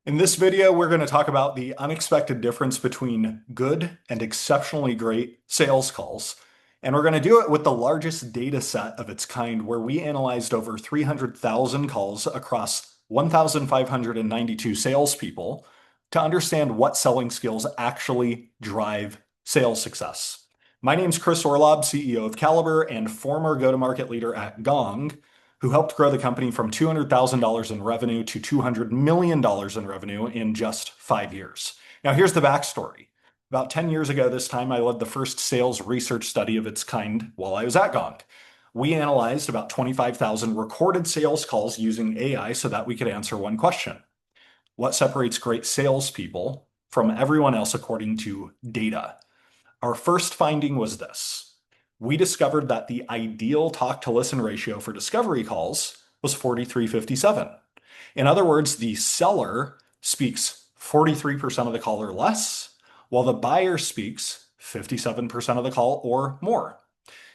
In this video, we're going to talk about the unexpected difference between good and exceptionally great sales calls. And we're going to do it with the largest data set of its kind, where we analyzed over 300,000 calls across 1,592 salespeople to understand what selling skills actually drive sales success. My name's Chris Orlob, CEO of Caliber and former go-to-market leader at Gong, who helped grow the company from $200,000 in revenue to $200 million in revenue in just 5 years. Now, here's the backstory. About 10 years ago this time, I led the first sales research study of its kind while I was at Gong. We analyzed about 25,000 recorded sales calls using AI so that we could answer one question. What separates great salespeople from everyone else according to data? Our first finding was this. We discovered that the ideal talk to listen ratio for discovery calls was 43:57. In other words, the seller speaks 43% of the call or less, while the buyer speaks 57% of the call or more.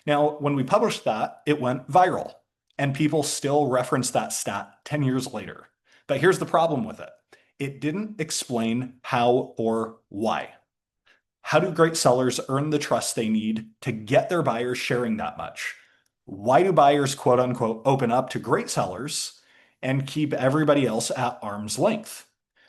Now, when we published that, it went viral, and people still reference that stat 10 years later. But here's the problem with it. It didn't explain how or why. How do great sellers earn the trust they need to get their buyers sharing that much? Why do buyers, quote unquote, open up to great sellers and keep everybody else at arm's length?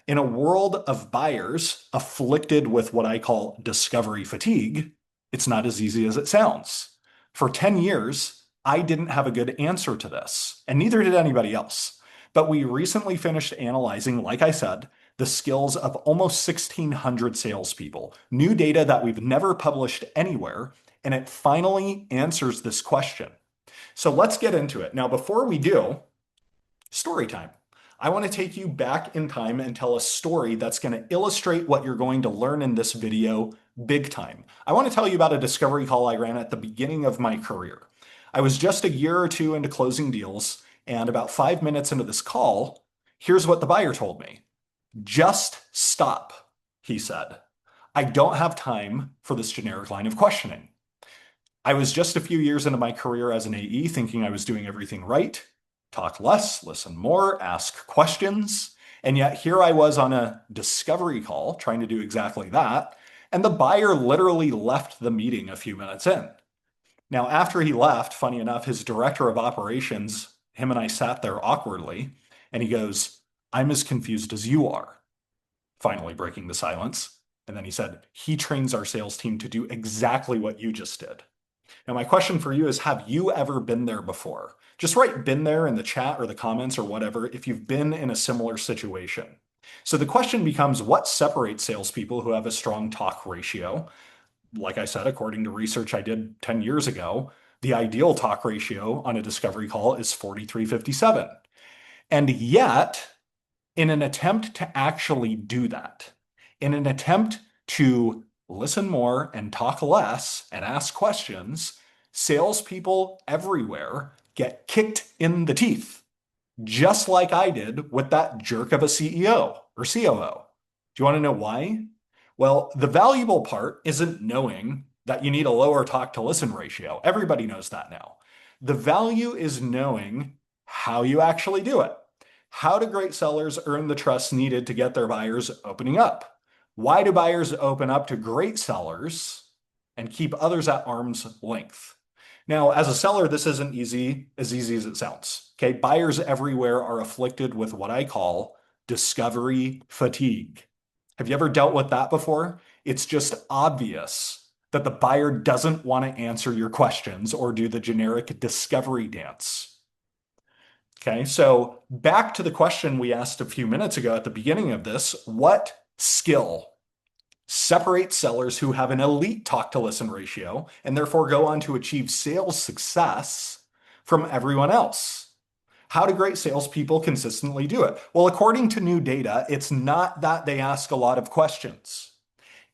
In a world of buyers afflicted with what I call discovery fatigue, it's not as easy as it sounds. For 10 years, I didn't have a good answer to this, and neither did anybody else. But we recently finished analyzing, like I said, the skills of almost 1,600 salespeople, new data that we've never published anywhere, and it finally answers this question. So let's get into it. Now, before we do, story time. I want to take you back in time and tell a story that's going to illustrate what you're going to learn in this video big time. I want to tell you about a discovery call I ran at the beginning of my career. I was just a year or two into closing deals, and about 5 minutes into this call, here's what the buyer told me. Just stop, he said. I don't have time for this generic line of questioning. I was just a few years into my career as an AE thinking I was doing everything right. Talk less, listen more, ask questions. And yet here I was on a discovery call trying to do exactly that. And the buyer literally left the meeting a few minutes in. Now, after he left, funny enough, his director of operations, him and I sat there awkwardly, and he goes, I'm as confused as you are, finally breaking the silence. And then he said, he trains our sales team to do exactly what you just did. Now, my question for you is, have you ever been there before? Just write been there in the chat or the comments or whatever if you've been in a similar situation. So the question becomes, what separates salespeople who have a strong talk ratio? Like I said, according to research I did 10 years ago, the ideal talk ratio on a discovery call is 43:57. And yet, in an attempt to actually do that, in an attempt to listen more and talk less and ask questions, salespeople everywhere get kicked in the teeth, just like I did with that jerk of a CEO or COO. Do you want to know why? Well, the valuable part isn't knowing that you need a lower talk to listen ratio. Everybody knows that now. The value is knowing how you actually do it. How do great sellers earn the trust needed to get their buyers opening up? Why do buyers open up to great sellers and keep others at arm's length? Now, as a seller, this isn't as easy as it sounds. Okay, buyers everywhere are afflicted with what I call discovery fatigue. Have you ever dealt with that before? It's just obvious that the buyer doesn't want to answer your questions or do the generic discovery dance. Okay, so back to the question we asked a few minutes ago at the beginning of this, what skill separates sellers who have an elite talk to listen ratio and therefore go on to achieve sales success from everyone else? How do great salespeople consistently do it? Well, according to new data, it's not that they ask a lot of questions.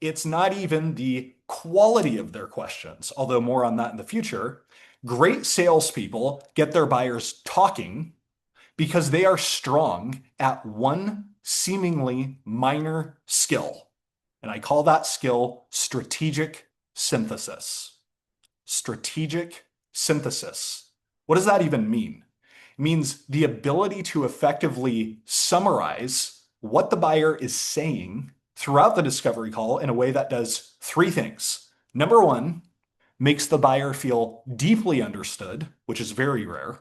It's not even the quality of their questions, although more on that in the future. Great salespeople get their buyers talking because they are strong at one seemingly minor skill. And I call that skill strategic synthesis. Strategic synthesis. What does that even mean? It means the ability to effectively summarize what the buyer is saying throughout the discovery call in a way that does three things. Number one, makes the buyer feel deeply understood, which is very rare.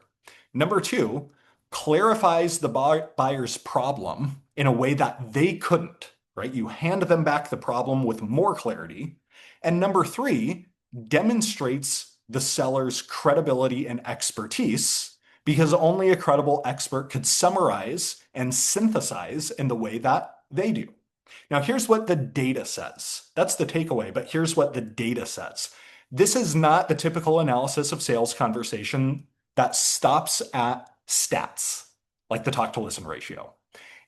Number two, clarifies the buyer's problem in a way that they couldn't, right? You hand them back the problem with more clarity. And number three, demonstrates the seller's credibility and expertise because only a credible expert could summarize and synthesize in the way that they do. Now, here's what the data says. That's the takeaway, but here's what the data says. This is not the typical analysis of sales conversation that stops at stats, like the talk to listen ratio.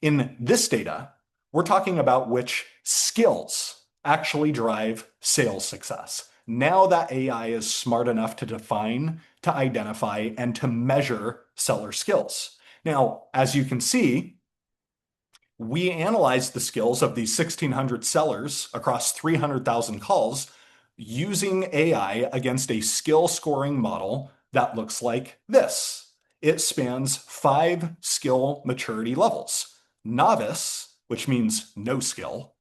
In this data, we're talking about which skills actually drive sales success. Now that AI is smart enough to define, to identify, and to measure seller skills. Now, as you can see, we analyzed the skills of these 1,600 sellers across 300,000 calls using AI against a skill scoring model that looks like this. It spans 5 skill maturity levels: novice, which means no skill;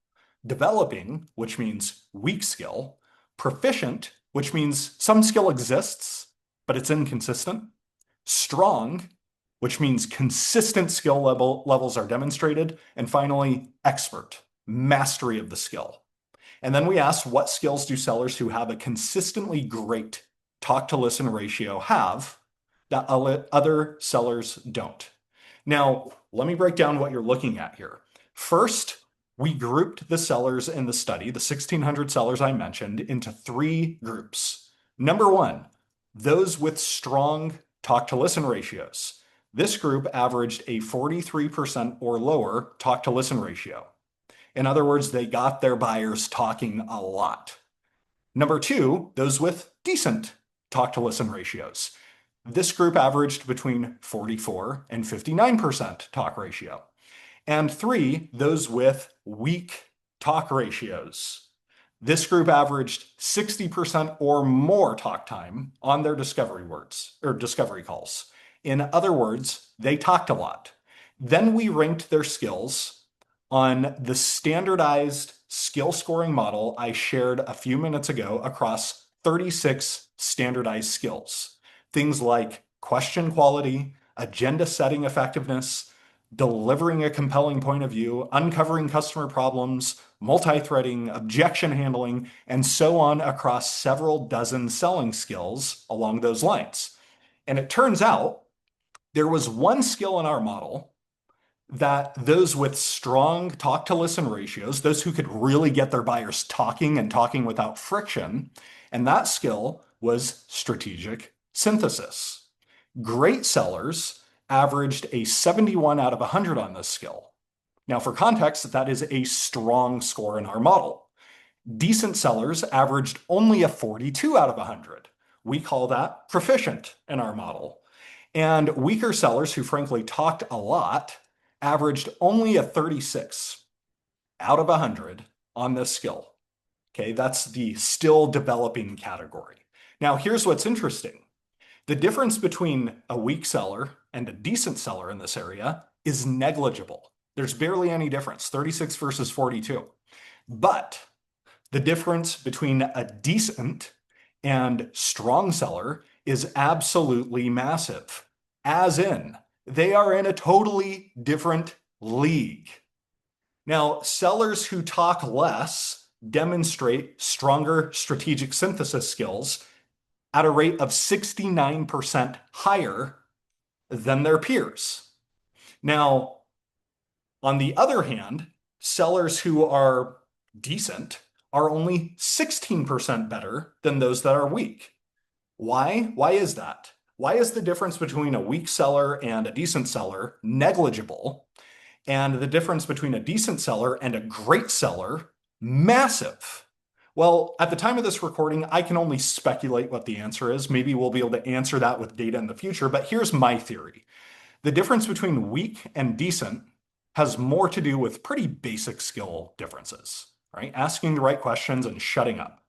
developing, which means weak skill; proficient, which means some skill exists, but it's inconsistent; strong, which means consistent skill levels are demonstrated; and finally, expert, mastery of the skill. And then we asked, what skills do sellers who have a consistently great talk to listen ratio have that other sellers don't? Now, let me break down what you're looking at here. First, we grouped the sellers in the study, the 1,600 sellers I mentioned, into 3 groups. Number one, those with strong talk to listen ratios. This group averaged a 43% or lower talk to listen ratio. In other words, they got their buyers talking a lot. Number two, those with decent talk to listen ratios. This group averaged between 44 and 59% talk ratio. And 3, those with weak talk ratios. This group averaged 60% or more talk time on their discovery words or discovery calls. In other words, they talked a lot. Then we ranked their skills on the standardized skill scoring model I shared a few minutes ago across 36 standardized skills. Things like question quality, agenda setting effectiveness, delivering a compelling point of view, uncovering customer problems, multi-threading, objection handling, and so on across several dozen selling skills along those lines. And it turns out there was one skill in our model that those with strong talk to listen ratios, those who could really get their buyers talking and talking without friction, and that skill was strategic synthesis. Great sellers averaged a 71 out of 100 on this skill. Now, for context, that is a strong score in our model. Decent sellers averaged only a 42 out of 100. We call that proficient in our model. And weaker sellers who frankly talked a lot averaged only a 36 out of 100 on this skill. Okay, that's the still developing category. Now, here's what's interesting. The difference between a weak seller and a decent seller in this area is negligible. There's barely any difference, 36 versus 42. But the difference between a decent and strong seller is absolutely massive, as in they are in a totally different league. Now, sellers who talk less demonstrate stronger strategic synthesis skills at a rate of 69% higher than their peers. Now, on the other hand, sellers who are decent are only 16% better than those that are weak. Why? Why is that? Why is the difference between a weak seller and a decent seller negligible, and the difference between a decent seller and a great seller massive? Well, at the time of this recording, I can only speculate what the answer is. Maybe we'll be able to answer that with data in the future, but here's my theory. The difference between weak and decent has more to do with pretty basic skill differences, right? Asking the right questions and shutting up.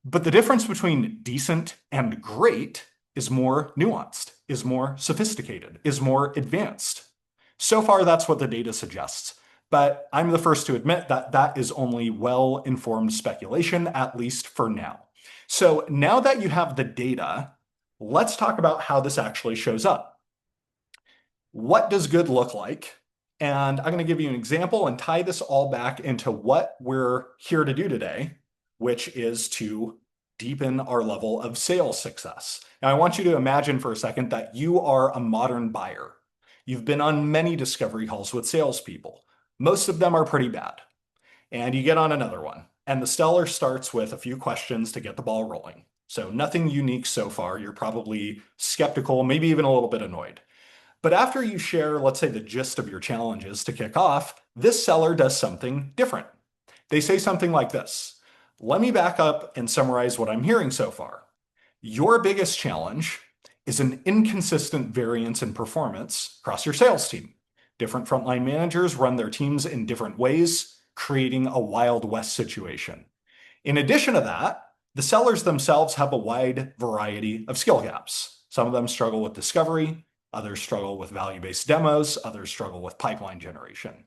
But the difference between decent and great is more nuanced, is more sophisticated, is more advanced. So far, that's what the data suggests. but I'm the first to admit that that is only well-informed speculation, at least for now. So now that you have the data, let's talk about how this actually shows up. What does good look like? And I'm going to give you an example and tie this all back into what we're here to do today, which is to deepen our level of sales success. Now, I want you to imagine for a second that you are a modern buyer. You've been on many discovery calls with salespeople. Most of them are pretty bad. And you get on another one, and the seller starts with a few questions to get the ball rolling. So nothing unique so far. You're probably skeptical, maybe even a little bit annoyed. But after you share, let's say, the gist of your challenges to kick off, this seller does something different. They say something like this: let me back up and summarize what I'm hearing so far. Your biggest challenge is an inconsistent variance in performance across your sales team. Different frontline managers run their teams in different ways, creating a Wild West situation. In addition to that, the sellers themselves have a wide variety of skill gaps. Some of them struggle with discovery, others struggle with value-based demos, others struggle with pipeline generation.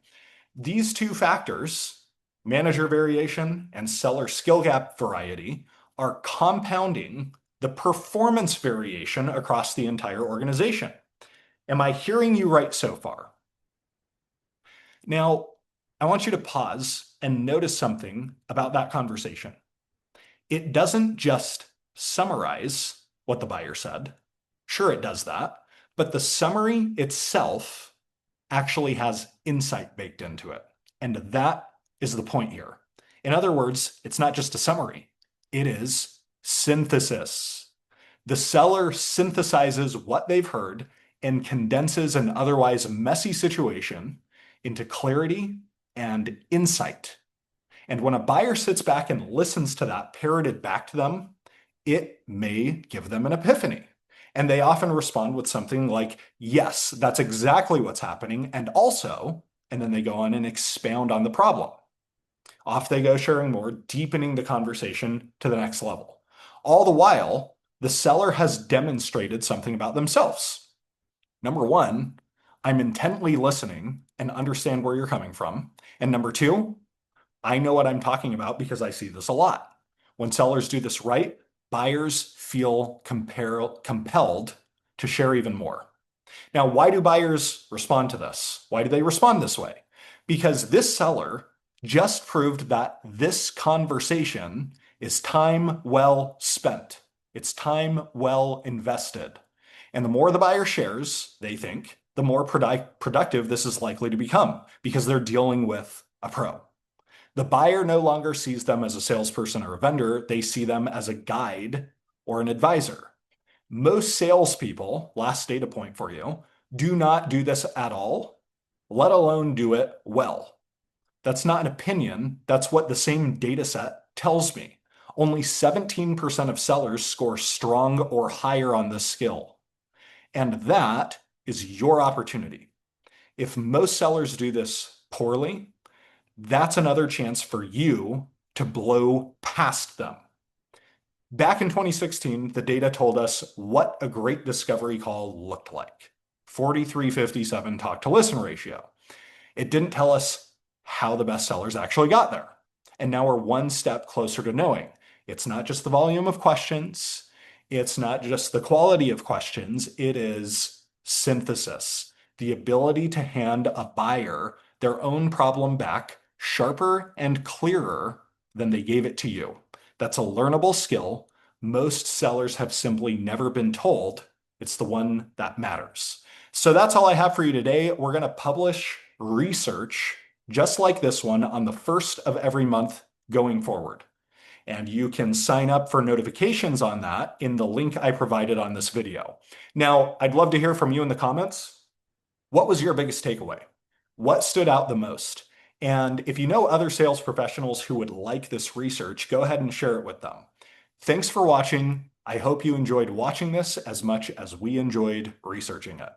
These two factors, manager variation and seller skill gap variety, are compounding the performance variation across the entire organization. Am I hearing you right so far? Now, I want you to pause and notice something about that conversation. It doesn't just summarize what the buyer said. Sure, it does that, but the summary itself actually has insight baked into it. And that is the point here. In other words, it's not just a summary, it is synthesis. The seller synthesizes what they've heard and condenses an otherwise messy situation into clarity and insight. And when a buyer sits back and listens to that parroted back to them, it may give them an epiphany. And they often respond with something like, yes, that's exactly what's happening. And also, and then they go on and expound on the problem. Off they go, sharing more, deepening the conversation to the next level. All the while, the seller has demonstrated something about themselves. Number one, I'm intently listening and understand where you're coming from. And number two, I know what I'm talking about because I see this a lot. When sellers do this right, buyers feel compelled to share even more. Now, why do buyers respond to this? Why do they respond this way? Because this seller just proved that this conversation is time well spent. It's time well invested. And the more the buyer shares, they think, the more productive this is likely to become because they're dealing with a pro. The buyer no longer sees them as a salesperson or a vendor. They see them as a guide or an advisor. Most salespeople, last data point for you, do not do this at all, let alone do it well. That's not an opinion. That's what the same data set tells me. Only 17% of sellers score strong or higher on this skill. And that is your opportunity. If most sellers do this poorly, that's another chance for you to blow past them. Back in 2016, the data told us what a great discovery call looked like. 43:57 talk to listen ratio. It didn't tell us how the best sellers actually got there. And now we're one step closer to knowing. It's not just the volume of questions. It's not just the quality of questions. It is synthesis, the ability to hand a buyer their own problem back sharper and clearer than they gave it to you. That's a learnable skill. Most sellers have simply never been told. It's the one that matters. So that's all I have for you today. We're going to publish research just like this one on the first of every month going forward. And you can sign up for notifications on that in the link I provided on this video. Now, I'd love to hear from you in the comments. What was your biggest takeaway? What stood out the most? And if you know other sales professionals who would like this research, go ahead and share it with them. Thanks for watching. I hope you enjoyed watching this as much as we enjoyed researching it.